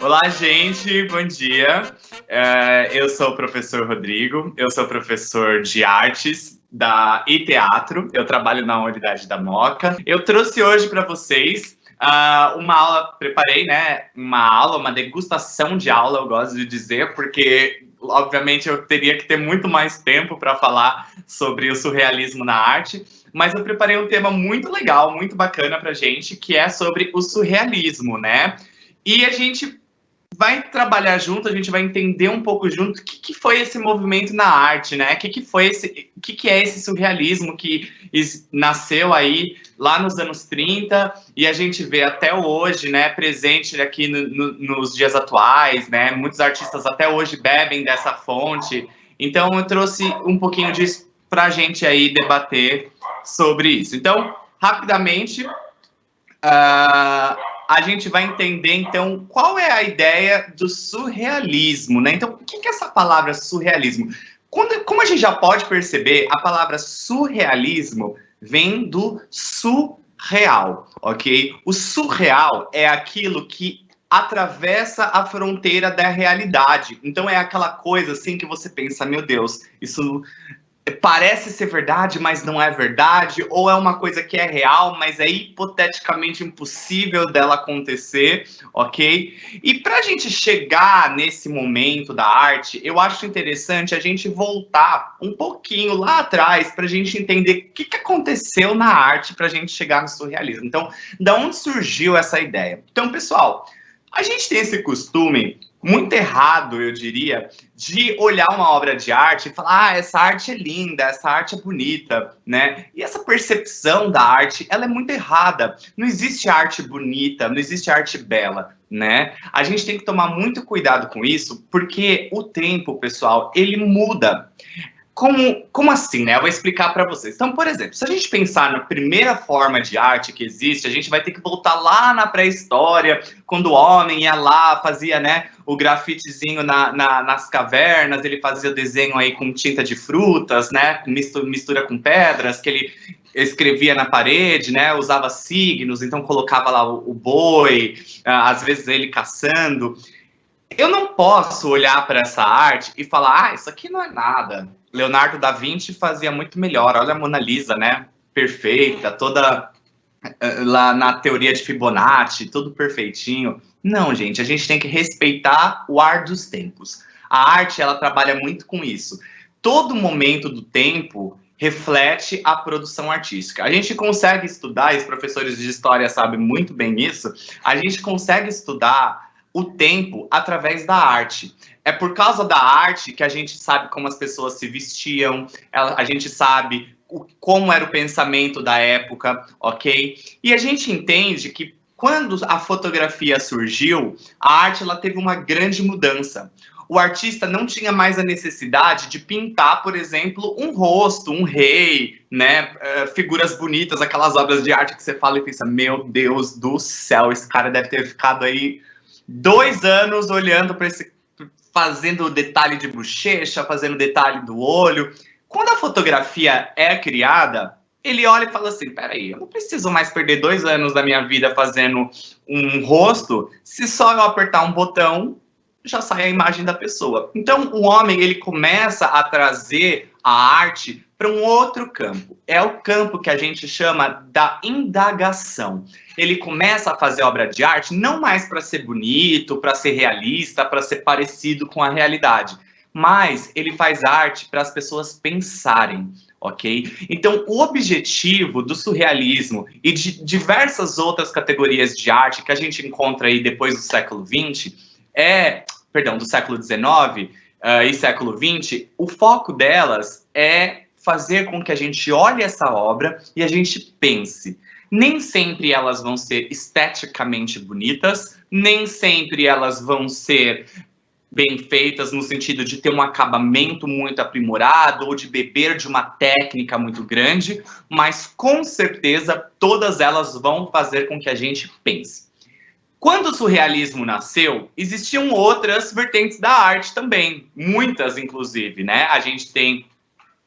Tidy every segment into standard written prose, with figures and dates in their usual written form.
Olá, gente, bom dia. Eu sou o professor Rodrigo, eu sou professor de artes e teatro, eu trabalho na unidade da Moca. Eu trouxe hoje para vocês uma aula, preparei, né, uma degustação de aula, eu gosto de dizer, porque obviamente eu teria que ter muito mais tempo para falar sobre o surrealismo na arte, mas eu preparei um tema muito legal, muito bacana pra gente, que é sobre o surrealismo, né? E a gente vai trabalhar junto, a gente vai entender um pouco junto o que foi esse movimento na arte, né? O que é esse surrealismo que nasceu aí lá nos anos 30 e a gente vê até hoje, né, presente aqui nos dias atuais, né? Muitos artistas até hoje bebem dessa fonte. Então eu trouxe um pouquinho disso para a gente aí debater sobre isso. Então, rapidamente, a gente vai entender, então, qual é a ideia do surrealismo, né? Então, o que é essa palavra surrealismo? Como a gente já pode perceber, a palavra surrealismo vem do surreal, ok? O surreal é aquilo que atravessa a fronteira da realidade. Então, é aquela coisa, assim, que você pensa, meu Deus, isso parece ser verdade, mas não é verdade, ou é uma coisa que é real, mas é hipoteticamente impossível dela acontecer, ok? E para a gente chegar nesse momento da arte, eu acho interessante a gente voltar um pouquinho lá atrás para a gente entender o que aconteceu na arte para a gente chegar no surrealismo. Então, da onde surgiu essa ideia? Então, pessoal, a gente tem esse costume muito errado, eu diria, de olhar uma obra de arte e falar, essa arte é linda, essa arte é bonita, né? E essa percepção da arte, ela é muito errada. Não existe arte bonita, não existe arte bela, né? A gente tem que tomar muito cuidado com isso, porque o tempo, pessoal, ele muda. Como assim, né? Eu vou explicar para vocês. Então, por exemplo, se a gente pensar na primeira forma de arte que existe, a gente vai ter que voltar lá na pré-história, quando o homem ia lá, fazia, né, o grafitezinho nas cavernas, ele fazia o desenho aí com tinta de frutas, né, mistura com pedras, que ele escrevia na parede, né, usava signos, então colocava lá o boi, às vezes ele caçando. Eu não posso olhar para essa arte e falar, isso aqui não é nada. Leonardo da Vinci fazia muito melhor. Olha a Mona Lisa, né? Perfeita, toda lá na teoria de Fibonacci, tudo perfeitinho. Não, gente, a gente tem que respeitar o ar dos tempos. A arte, ela trabalha muito com isso. Todo momento do tempo reflete a produção artística. A gente consegue estudar, e os professores de história sabem muito bem isso, a gente consegue estudar o tempo através da arte. É por causa da arte que a gente sabe como as pessoas se vestiam, a gente sabe como era o pensamento da época, ok? E a gente entende que quando a fotografia surgiu, a arte ela teve uma grande mudança. O artista não tinha mais a necessidade de pintar, por exemplo, um rosto, um rei, né? Figuras bonitas, aquelas obras de arte que você fala e pensa, meu Deus do céu, esse cara deve ter ficado aí 2 anos olhando para esse, fazendo detalhe de bochecha, fazendo detalhe do olho. Quando a fotografia é criada, ele olha e fala assim, peraí, eu não preciso mais perder 2 anos da minha vida fazendo um rosto, se só eu apertar um botão, já sai a imagem da pessoa. Então, o homem, ele começa a trazer a arte para um outro campo. É o campo que a gente chama da indagação. Ele começa a fazer obra de arte não mais para ser bonito, para ser realista, para ser parecido com a realidade, mas ele faz arte para as pessoas pensarem, ok? Então, o objetivo do surrealismo e de diversas outras categorias de arte que a gente encontra aí depois do século XX, do século XIX e século XX, o foco delas é fazer com que a gente olhe essa obra e a gente pense. Nem sempre elas vão ser esteticamente bonitas, nem sempre elas vão ser bem feitas no sentido de ter um acabamento muito aprimorado ou de beber de uma técnica muito grande, mas com certeza todas elas vão fazer com que a gente pense. Quando o surrealismo nasceu, existiam outras vertentes da arte também, muitas inclusive, né? A gente tem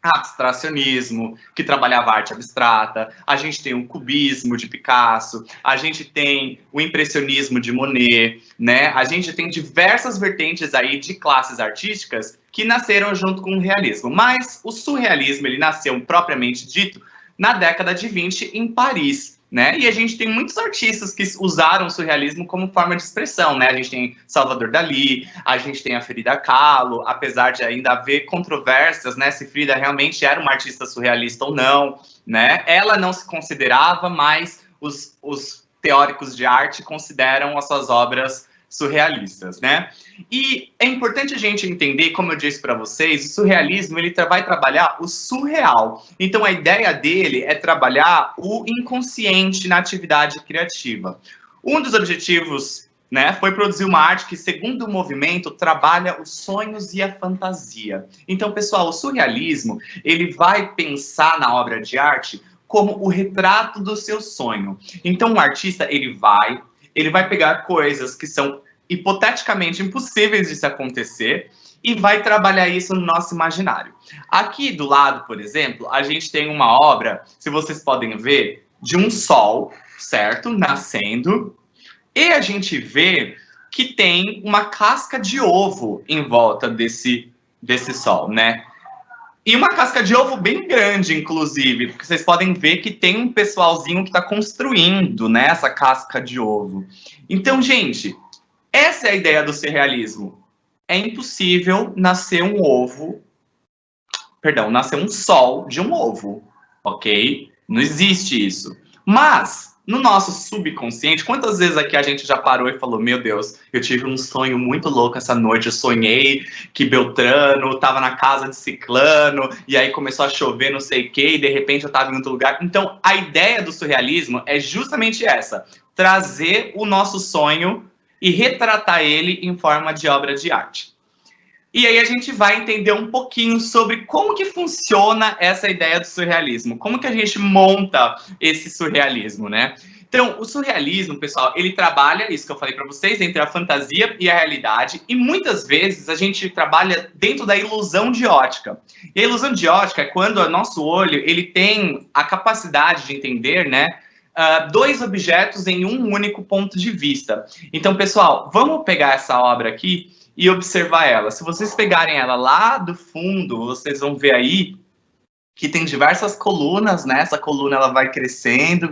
abstracionismo, que trabalhava arte abstrata, a gente tem o cubismo de Picasso, a gente tem o impressionismo de Monet, né? A gente tem diversas vertentes aí de classes artísticas que nasceram junto com o realismo. Mas o surrealismo, ele nasceu propriamente dito na década de 20 em Paris, né? E a gente tem muitos artistas que usaram o surrealismo como forma de expressão, né? A gente tem Salvador Dalí, a gente tem a Frida Kahlo, apesar de ainda haver controvérsias, né? Se Frida realmente era uma artista surrealista ou não, né? Ela não se considerava, mas os teóricos de arte consideram as suas obras surrealistas, né? E é importante a gente entender, como eu disse para vocês, o surrealismo ele vai trabalhar o surreal. Então a ideia dele é trabalhar o inconsciente na atividade criativa. Um dos objetivos, né, foi produzir uma arte que, segundo o movimento, trabalha os sonhos e a fantasia. Então, pessoal, o surrealismo ele vai pensar na obra de arte como o retrato do seu sonho. Então, o artista ele vai pegar coisas que são hipoteticamente impossíveis de se acontecer e vai trabalhar isso no nosso imaginário. Aqui do lado, por exemplo, a gente tem uma obra, se vocês podem ver, de um sol, certo? Nascendo. E a gente vê que tem uma casca de ovo em volta desse sol, né? E uma casca de ovo bem grande, inclusive, porque vocês podem ver que tem um pessoalzinho que está construindo, né, essa casca de ovo. Então, gente, essa é a ideia do surrealismo. É impossível nascer um sol de um ovo, ok? Não existe isso. Mas, no nosso subconsciente, quantas vezes aqui a gente já parou e falou, meu Deus, eu tive um sonho muito louco essa noite, eu sonhei que Beltrano estava na casa de Ciclano, e aí começou a chover não sei o quê, e de repente eu estava em outro lugar. Então, a ideia do surrealismo é justamente essa, trazer o nosso sonho e retratar ele em forma de obra de arte. E aí a gente vai entender um pouquinho sobre como que funciona essa ideia do surrealismo, como que a gente monta esse surrealismo, né? Então, o surrealismo, pessoal, ele trabalha, isso que eu falei para vocês, entre a fantasia e a realidade, e muitas vezes a gente trabalha dentro da ilusão de ótica. E a ilusão de ótica é quando o nosso olho, ele tem a capacidade de entender, né, dois objetos em um único ponto de vista. Então, pessoal, vamos pegar essa obra aqui e observar ela. Se vocês pegarem ela lá do fundo, vocês vão ver aí que tem diversas colunas, né? Essa coluna ela vai crescendo,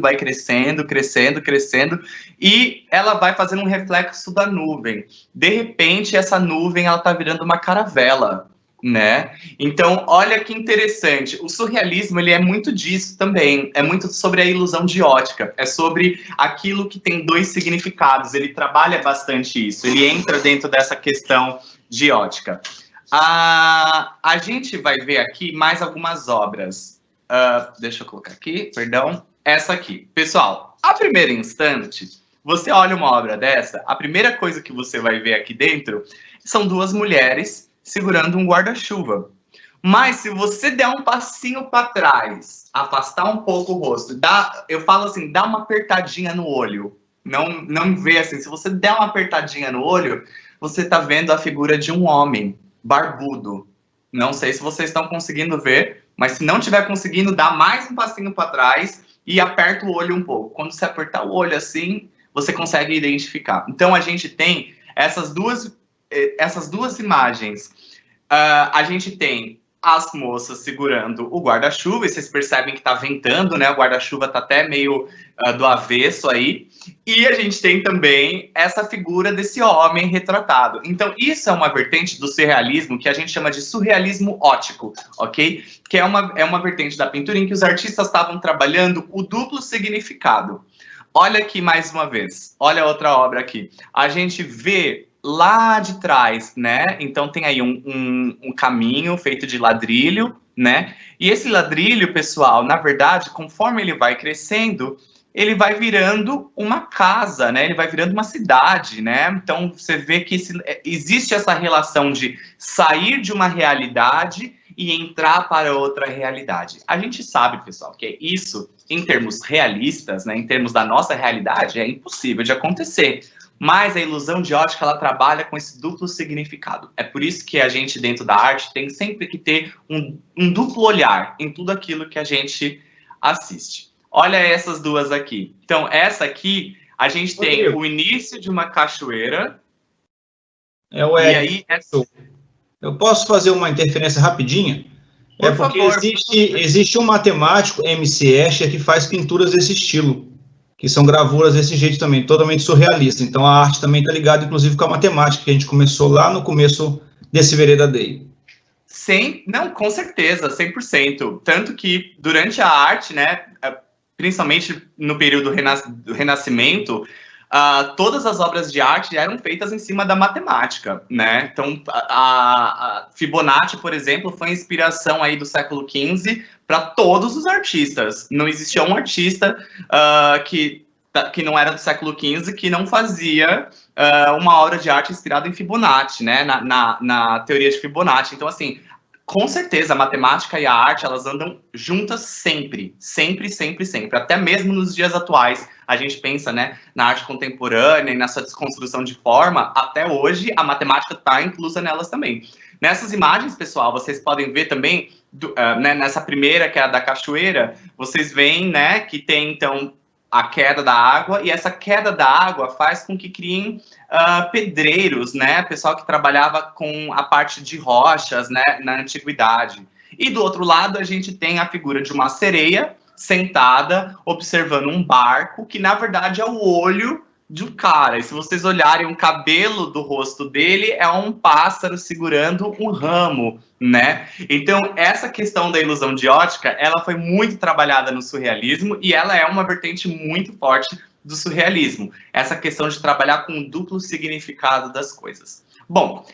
crescendo, e ela vai fazendo um reflexo da nuvem. De repente, essa nuvem ela tá virando uma caravela, né? Então, olha que interessante. O surrealismo, ele é muito disso também. É muito sobre a ilusão de ótica. É sobre aquilo que tem dois significados. Ele trabalha bastante isso. Ele entra dentro dessa questão de ótica. A gente vai ver aqui mais algumas obras. Deixa eu colocar aqui, perdão. Essa aqui. Pessoal, a primeiro instante, você olha uma obra dessa, a primeira coisa que você vai ver aqui dentro são duas mulheres segurando um guarda-chuva. Mas se você der um passinho para trás, afastar um pouco o rosto, eu falo assim, dá uma apertadinha no olho. Não vê assim, se você der uma apertadinha no olho, você está vendo a figura de um homem barbudo. Não sei se vocês estão conseguindo ver, mas se não estiver conseguindo, dá mais um passinho para trás e aperta o olho um pouco. Quando você apertar o olho assim, você consegue identificar. Então a gente tem essas duas imagens. A gente tem as moças segurando o guarda-chuva, e vocês percebem que tá ventando, né? O guarda-chuva tá até meio do avesso aí. E a gente tem também essa figura desse homem retratado. Então, isso é uma vertente do surrealismo que a gente chama de surrealismo óptico, ok? Que é uma vertente da pintura em que os artistas estavam trabalhando o duplo significado. Olha aqui mais uma vez. Olha outra obra aqui. A gente vê lá de trás, né? Então tem aí um caminho feito de ladrilho, né? E esse ladrilho, pessoal, na verdade, conforme ele vai crescendo, ele vai virando uma casa, né? Ele vai virando uma cidade, né? Então você vê que existe essa relação de sair de uma realidade e entrar para outra realidade. A gente sabe, pessoal, que isso, em termos realistas, né? Em termos da nossa realidade, é impossível de acontecer. Mas a ilusão de ótica, ela trabalha com esse duplo significado. É por isso que a gente, dentro da arte, tem sempre que ter um duplo olhar em tudo aquilo que a gente assiste. Olha essas duas aqui. Então, essa aqui, a gente tem o início de uma cachoeira. É o Ed. Eu posso fazer uma interferência rapidinha? Por favor. Existe um matemático, MC Escher, que faz pinturas desse estilo, que são gravuras desse jeito também, totalmente surrealista. Então a arte também está ligada, inclusive, com a matemática, que a gente começou lá no começo desse Vereda Day. Sim, não, com certeza, 100%. Tanto que durante a arte, né, principalmente no período do Renascimento, todas as obras de arte eram feitas em cima da matemática, né? Então, a Fibonacci, por exemplo, foi a inspiração aí do século XV para todos os artistas. Não existia um artista que não era do século XV que não fazia uma obra de arte inspirada em Fibonacci, né? Na teoria de Fibonacci. Então, assim, com certeza, a matemática e a arte, elas andam juntas sempre, sempre, sempre, sempre. Até mesmo nos dias atuais, a gente pensa, né, na arte contemporânea e nessa desconstrução de forma, até hoje a matemática está inclusa nelas também. Nessas imagens, pessoal, vocês podem ver também, né, nessa primeira, que é a da cachoeira, vocês veem, né, que tem, então, a queda da água, e essa queda da água faz com que criem pedreiros, né? Pessoal que trabalhava com a parte de rochas, né, na antiguidade. E do outro lado a gente tem a figura de uma sereia sentada, observando um barco, que na verdade é o olho de um cara. E se vocês olharem o cabelo do rosto dele, é um pássaro segurando um ramo, né? Então, essa questão da ilusão de ótica, ela foi muito trabalhada no surrealismo e ela é uma vertente muito forte do surrealismo. Essa questão de trabalhar com um duplo significado das coisas. Bom,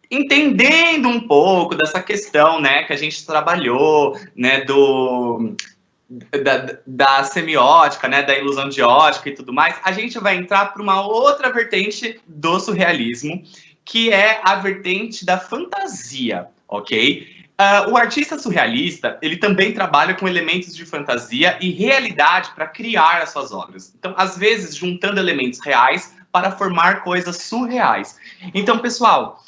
entendendo um pouco dessa questão, né, que a gente trabalhou, né, da semiótica, né, da ilusão de ótica e tudo mais, a gente vai entrar para uma outra vertente do surrealismo, que é a vertente da fantasia, ok? O artista surrealista, ele também trabalha com elementos de fantasia e realidade para criar as suas obras. Então, às vezes, juntando elementos reais para formar coisas surreais. Então, pessoal,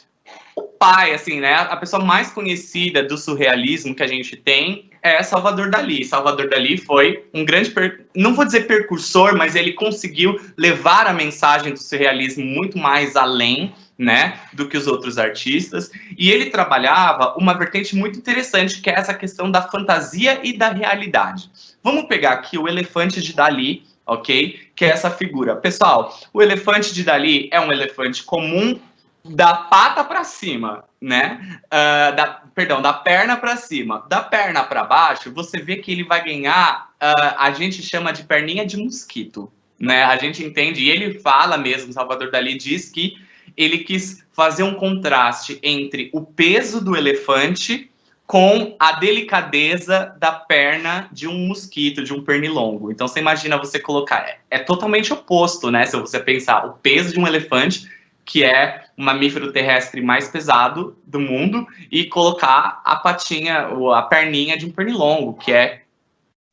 o pai, assim, né, a pessoa mais conhecida do surrealismo que a gente tem é Salvador Dalí. Salvador Dalí foi um grande, não vou dizer precursor, mas ele conseguiu levar a mensagem do surrealismo muito mais além, né, do que os outros artistas, e ele trabalhava uma vertente muito interessante, que é essa questão da fantasia e da realidade. Vamos pegar aqui o elefante de Dalí, ok? Que é essa figura. Pessoal, o elefante de Dalí é um elefante comum da pata para cima, né? Da perna para cima. Da perna para baixo, você vê que ele vai ganhar, a gente chama de perninha de mosquito, né? A gente entende, e ele fala mesmo, Salvador Dalí diz que ele quis fazer um contraste entre o peso do elefante com a delicadeza da perna de um mosquito, de um pernilongo. Então, você imagina você colocar... É totalmente oposto, né? Se você pensar o peso de um elefante, que é o mamífero terrestre mais pesado do mundo, e colocar a patinha, ou a perninha de um pernilongo, que é,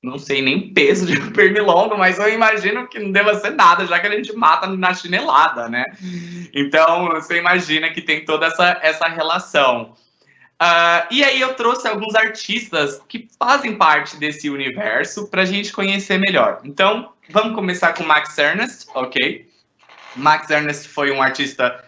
não sei nem peso de um pernilongo, mas eu imagino que não deva ser nada, já que a gente mata na chinelada, né? Então, você imagina que tem toda essa relação. E aí eu trouxe alguns artistas que fazem parte desse universo para a gente conhecer melhor. Então, vamos começar com Max Ernst, ok? Max Ernst foi um artista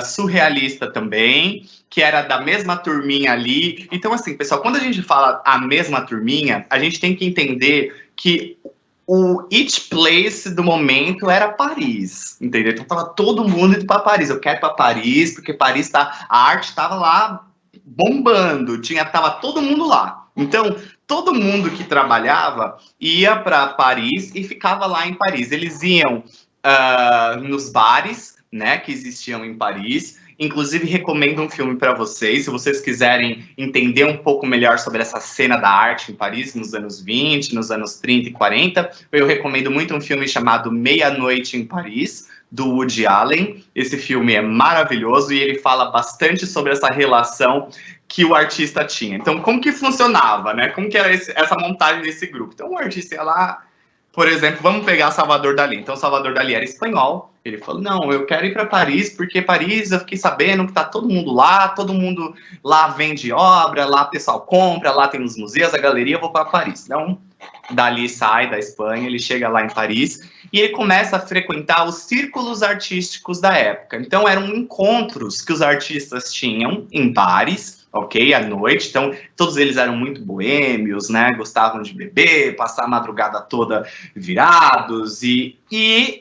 surrealista também, que era da mesma turminha ali. Então, assim, pessoal, quando a gente fala a mesma turminha, a gente tem que entender que o each place do momento era Paris, entendeu? Então, tava todo mundo indo para Paris. Eu quero ir para Paris, porque Paris a arte estava lá bombando, tava todo mundo lá. Então, todo mundo que trabalhava ia para Paris e ficava lá em Paris. Eles iam nos bares, né, que existiam em Paris. Inclusive, recomendo um filme para vocês, se vocês quiserem entender um pouco melhor sobre essa cena da arte em Paris, nos anos 20, nos anos 30 e 40. Eu recomendo muito um filme chamado Meia-Noite em Paris, do Woody Allen. Esse filme é maravilhoso e ele fala bastante sobre essa relação que o artista tinha. Então, como que funcionava, né? Como que era essa montagem desse grupo? Então, o artista ia lá, por exemplo, vamos pegar Salvador Dalí. Então, Salvador Dalí era espanhol. Ele falou, não, eu quero ir para Paris, porque Paris, eu fiquei sabendo que tá todo mundo lá vende obra, lá o pessoal compra, lá tem os museus, a galeria, eu vou para Paris. Então, Dalí sai da Espanha, ele chega lá em Paris e ele começa a frequentar os círculos artísticos da época. Então, eram encontros que os artistas tinham em bares, ok, à noite. Então, todos eles eram muito boêmios, né? Gostavam de beber, passar a madrugada toda virados. E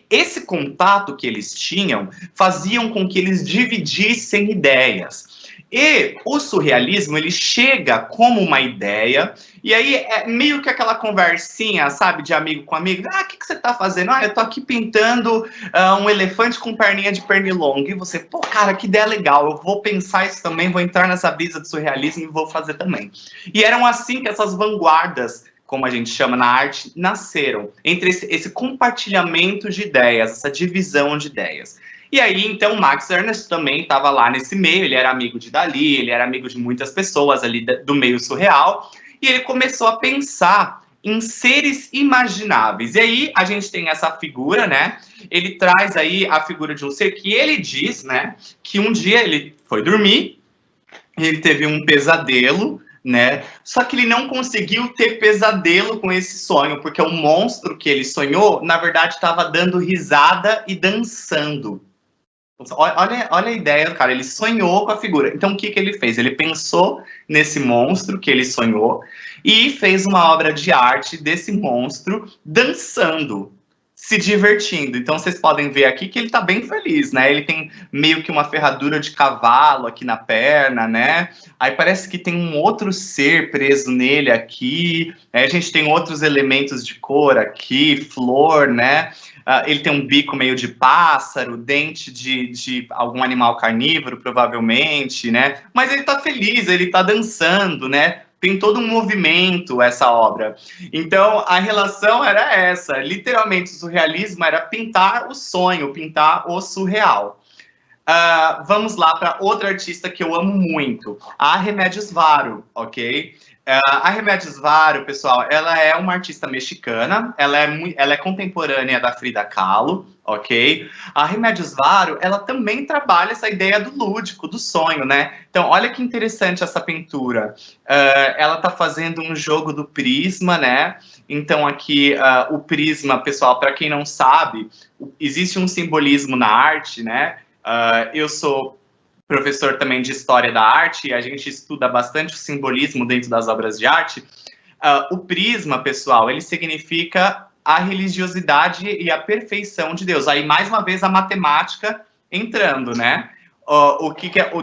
esse contato que eles tinham faziam com que eles dividissem ideias. E o surrealismo, ele chega como uma ideia, e aí é meio que aquela conversinha, sabe, de amigo com amigo. Ah, o que você tá fazendo? Ah, eu tô aqui pintando um elefante com perninha de pernilongo. E você, pô, cara, que ideia legal, eu vou pensar isso também, vou entrar nessa brisa do surrealismo e vou fazer também. E eram assim que essas vanguardas, como a gente chama na arte, nasceram. Entre esse compartilhamento de ideias, essa divisão de ideias. E aí, então, Max Ernst também estava lá nesse meio, ele era amigo de Dalí, ele era amigo de muitas pessoas ali do meio surreal, e ele começou a pensar em seres imagináveis. E aí, a gente tem essa figura, né? Ele traz aí a figura de um ser que ele diz, né? Que um dia ele foi dormir, ele teve um pesadelo, né? Só que ele não conseguiu ter pesadelo com esse sonho, porque o monstro que ele sonhou, na verdade, estava dando risada e dançando. Olha a ideia, cara, ele sonhou com a figura. Então, o que ele fez? Ele pensou nesse monstro que ele sonhou e fez uma obra de arte desse monstro dançando, se divertindo. Então, vocês podem ver aqui que ele tá bem feliz, né? Ele tem meio que uma ferradura de cavalo aqui na perna, né? Aí parece que tem um outro ser preso nele aqui. A gente tem outros elementos de cor aqui, flor, né? Ele tem um bico meio de pássaro, dente de algum animal carnívoro, provavelmente, né? Mas ele tá feliz, ele tá dançando, né? Tem todo um movimento essa obra. Então, a relação era essa. Literalmente, o surrealismo era pintar o sonho, pintar o surreal. Vamos lá para outra artista que eu amo muito, a Remedios Varo, ok? A Remedios Varo, pessoal, ela é uma artista mexicana, ela é contemporânea da Frida Kahlo, ok? A Remedios Varo, ela também trabalha essa ideia do lúdico, do sonho, né? Então, olha que interessante essa pintura. Ela tá fazendo um jogo do prisma, né? Então, aqui, o prisma, pessoal, para quem não sabe, existe um simbolismo na arte, né? Eu sou professor também de História da Arte, e a gente estuda bastante o simbolismo dentro das obras de arte. O prisma, pessoal, ele significa a religiosidade e a perfeição de Deus. Aí, mais uma vez, a matemática entrando, né? O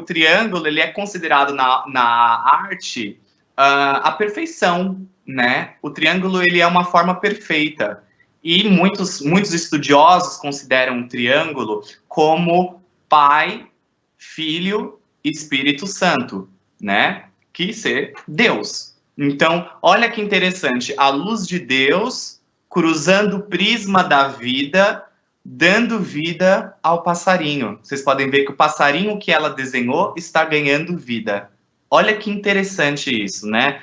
triângulo, ele é considerado na arte a perfeição, né? O triângulo, ele é uma forma perfeita. E muitos estudiosos consideram o triângulo como Pai, Filho e Espírito Santo, né? Que ser Deus. Então, olha que interessante, a luz de Deus cruzando o prisma da vida, dando vida ao passarinho. Vocês podem ver que o passarinho que ela desenhou está ganhando vida. Olha que interessante isso, né?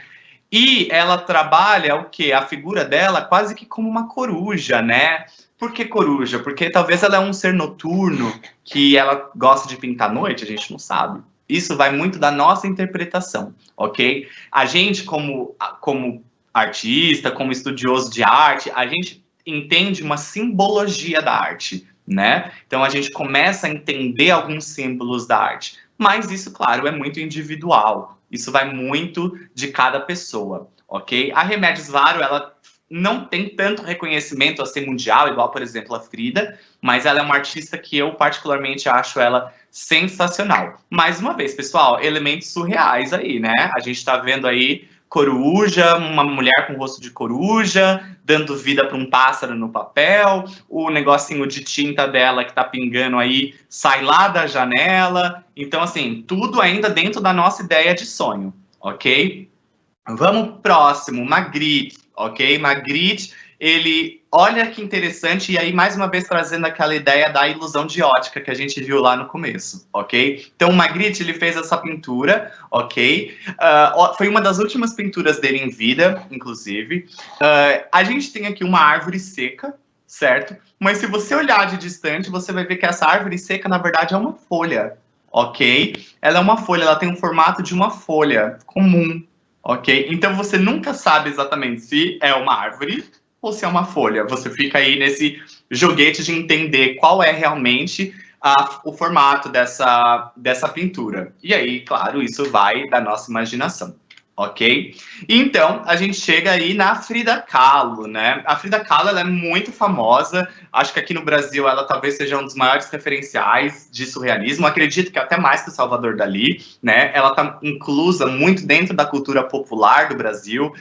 E ela trabalha o quê? A figura dela quase que como uma coruja, né? Por que coruja? Porque talvez ela é um ser noturno, que ela gosta de pintar à noite, a gente não sabe. Isso vai muito da nossa interpretação, ok? A gente, como artista, como estudioso de arte, a gente entende uma simbologia da arte, né? Então, a gente começa a entender alguns símbolos da arte. Mas isso, claro, é muito individual. Isso vai muito de cada pessoa, ok? A Remedios Varo, ela não tem tanto reconhecimento assim mundial, igual, por exemplo, a Frida, mas ela é uma artista que eu particularmente acho ela sensacional. Mais uma vez, pessoal, elementos surreais aí, né? A gente tá vendo aí coruja, uma mulher com rosto de coruja, dando vida para um pássaro no papel, o negocinho de tinta dela que tá pingando aí sai lá da janela. Então, assim, tudo ainda dentro da nossa ideia de sonho, ok? Vamos próximo, Magritte. Ok, Magritte, ele olha que interessante, e aí mais uma vez trazendo aquela ideia da ilusão de ótica que a gente viu lá no começo, ok? Então o Magritte, ele fez essa pintura, ok? Foi uma das últimas pinturas dele em vida, inclusive. A gente tem aqui uma árvore seca, certo? Mas se você olhar de distante, você vai ver que essa árvore seca, na verdade, é uma folha, ok? Ela é uma folha, ela tem o formato de uma folha comum, ok? Então você nunca sabe exatamente se é uma árvore ou se é uma folha. Você fica aí nesse joguete de entender qual é realmente o formato dessa pintura. E aí, claro, isso vai da nossa imaginação, ok? Então, a gente chega aí na Frida Kahlo, né? A Frida Kahlo, ela é muito famosa. Acho que aqui no Brasil ela talvez seja um dos maiores referenciais de surrealismo. Acredito que até mais que o Salvador Dalí, né? Ela está inclusa muito dentro da cultura popular do Brasil,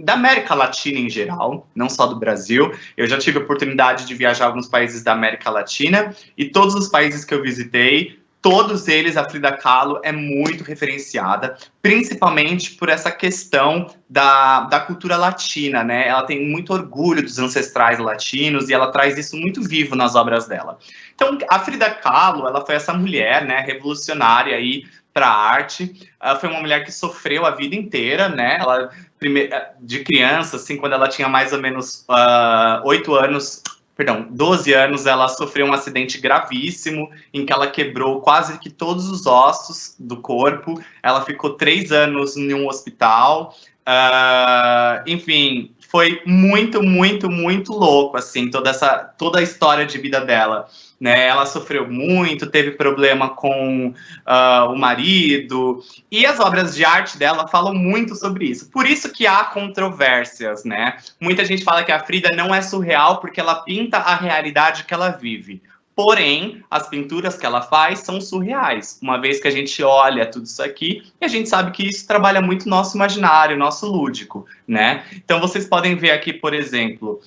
da América Latina em geral, não só do Brasil. Eu já tive a oportunidade de viajar a alguns países da América Latina e todos os países que eu visitei, todos eles, a Frida Kahlo é muito referenciada, principalmente por essa questão da cultura latina, né? Ela tem muito orgulho dos ancestrais latinos e ela traz isso muito vivo nas obras dela. Então, a Frida Kahlo, ela foi essa mulher, né, revolucionária aí para a arte. Foi uma mulher que sofreu a vida inteira, né? Ela, de criança, assim, quando ela tinha mais ou menos 12 anos, ela sofreu um acidente gravíssimo em que ela quebrou quase que todos os ossos do corpo. Ela ficou 3 anos em um hospital. Enfim, foi muito, muito, muito louco, assim, toda a história de vida dela. Né, ela sofreu muito, teve problema com o marido, e as obras de arte dela falam muito sobre isso. Por isso que há controvérsias, né? Muita gente fala que a Frida não é surreal porque ela pinta a realidade que ela vive. Porém, as pinturas que ela faz são surreais, uma vez que a gente olha tudo isso aqui e a gente sabe que isso trabalha muito nosso imaginário, nosso lúdico, né? Então, vocês podem ver aqui, por exemplo,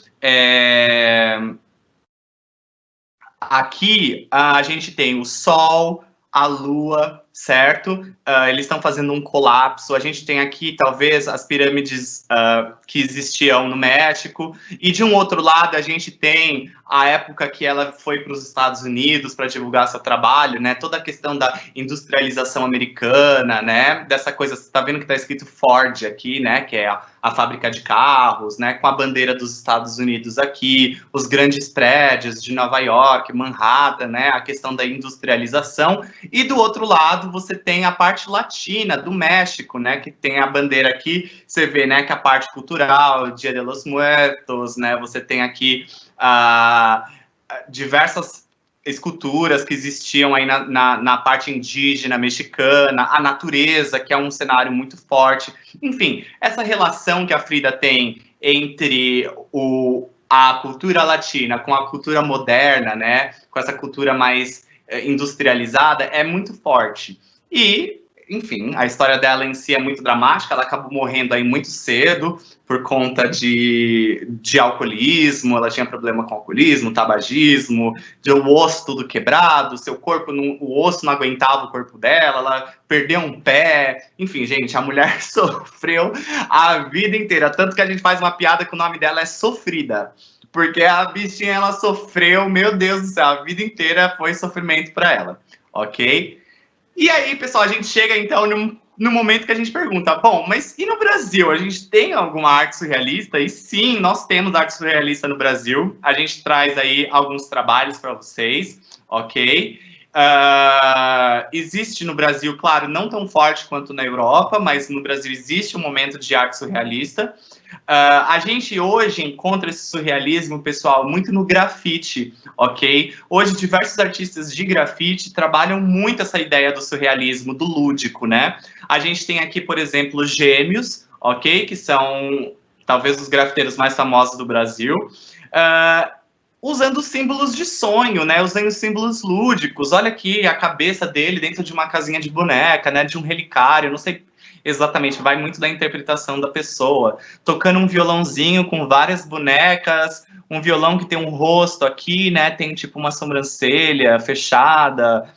aqui a gente tem o Sol, a Lua, certo? Eles estão fazendo um colapso. A gente tem aqui, talvez, as pirâmides que existiam no México. E, de um outro lado, a gente tem a época que ela foi para os Estados Unidos para divulgar seu trabalho, né? Toda a questão da industrialização americana, né? Dessa coisa, você está vendo que está escrito Ford aqui, né? Que é a fábrica de carros, né? Com a bandeira dos Estados Unidos aqui, os grandes prédios de Nova York, Manhattan, né? A questão da industrialização. E, do outro lado, você tem a parte latina do México, né, que tem a bandeira aqui, você vê, né, que a parte cultural, Dia de los Muertos, né, você tem aqui diversas esculturas que existiam aí na parte indígena mexicana, a natureza, que é um cenário muito forte. Enfim, essa relação que a Frida tem entre a cultura latina com a cultura moderna, né, com essa cultura mais industrializada, é muito forte. E, enfim, a história dela em si é muito dramática, ela acabou morrendo aí muito cedo por conta de alcoolismo, ela tinha problema com alcoolismo, tabagismo, de o osso tudo quebrado, seu corpo, o osso não aguentava o corpo dela, ela perdeu um pé, enfim, gente, a mulher sofreu a vida inteira, tanto que a gente faz uma piada que o nome dela é Sofrida, porque a bichinha, ela sofreu, meu Deus do céu, a vida inteira foi sofrimento para ela, ok? E aí, pessoal, a gente chega, então, no momento que a gente pergunta, bom, mas e no Brasil? A gente tem alguma arte surrealista? E sim, nós temos arte surrealista no Brasil. A gente traz aí alguns trabalhos para vocês, ok? Existe no Brasil, claro, não tão forte quanto na Europa, mas no Brasil existe um momento de arte surrealista. A gente hoje encontra esse surrealismo, pessoal, muito no grafite, ok? Hoje, diversos artistas de grafite trabalham muito essa ideia do surrealismo, do lúdico, né? A gente tem aqui, por exemplo, os Gêmeos, ok? Que são, talvez, os grafiteiros mais famosos do Brasil. Usando símbolos de sonho, né? Usando símbolos lúdicos. Olha aqui a cabeça dele dentro de uma casinha de boneca, né? De um relicário, não sei exatamente, vai muito da interpretação da pessoa. Tocando um violãozinho com várias bonecas, um violão que tem um rosto aqui, né? Tem tipo uma sobrancelha fechada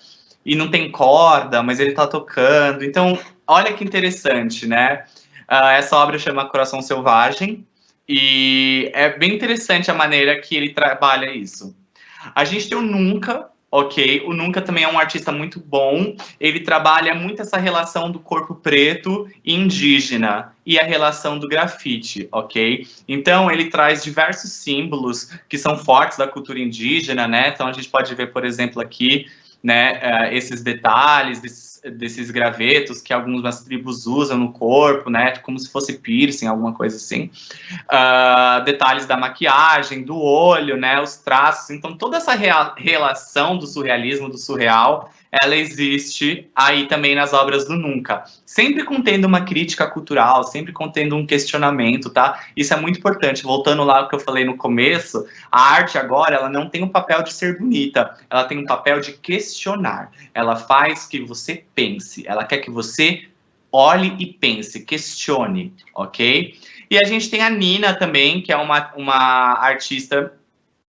e não tem corda, mas ele tá tocando. Então, olha que interessante, né? Essa obra chama Coração Selvagem. E é bem interessante a maneira que ele trabalha isso. A gente tem o Nunca, ok? O Nunca também é um artista muito bom. Ele trabalha muito essa relação do corpo preto e indígena e a relação do grafite, ok? Então, ele traz diversos símbolos que são fortes da cultura indígena, né? Então, a gente pode ver, por exemplo, aqui, né, esses detalhes, desses gravetos que algumas tribos usam no corpo, né, como se fosse piercing, alguma coisa assim. Detalhes da maquiagem, do olho, né, os traços. Então, toda essa relação do surrealismo, do surreal, ela existe aí também nas obras do Nunca. Sempre contendo uma crítica cultural, sempre contendo um questionamento, tá? Isso é muito importante. Voltando lá ao que eu falei no começo, a arte agora, ela não tem o papel de ser bonita, ela tem o papel de questionar. Ela faz que você pense, ela quer que você olhe e pense, questione, ok? E a gente tem a Nina também, que é uma artista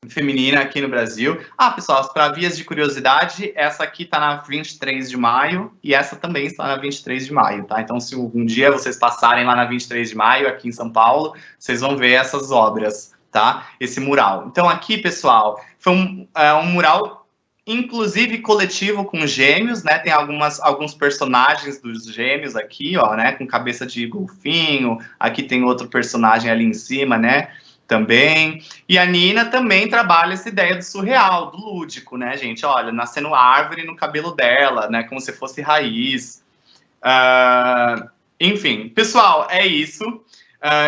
feminina aqui no Brasil. Pessoal, para vias de curiosidade, essa aqui está na 23 de maio e essa também está na 23 de maio, tá? Então, se algum dia vocês passarem lá na 23 de maio, aqui em São Paulo, vocês vão ver essas obras, tá? Esse mural. Então, aqui, pessoal, foi um mural, inclusive, coletivo com gêmeos, né? Tem alguns personagens dos gêmeos aqui, ó, né? Com cabeça de golfinho. Aqui tem outro personagem ali em cima, né? Também. E a Nina também trabalha essa ideia do surreal, do lúdico, né, gente? Olha, nascendo árvore no cabelo dela, né? Como se fosse raiz. Enfim, pessoal, é isso.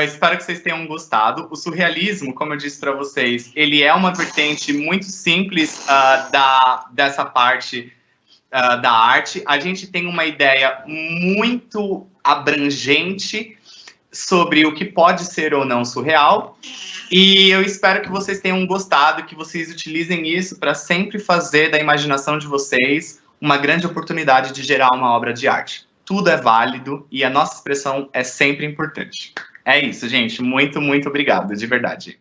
Espero que vocês tenham gostado. O surrealismo, como eu disse para vocês, ele é uma vertente muito simples dessa parte da arte. A gente tem uma ideia muito abrangente sobre o que pode ser ou não surreal, e eu espero que vocês tenham gostado, que vocês utilizem isso para sempre fazer da imaginação de vocês uma grande oportunidade de gerar uma obra de arte. Tudo é válido e a nossa expressão é sempre importante. É isso, gente. Muito, muito obrigado, de verdade.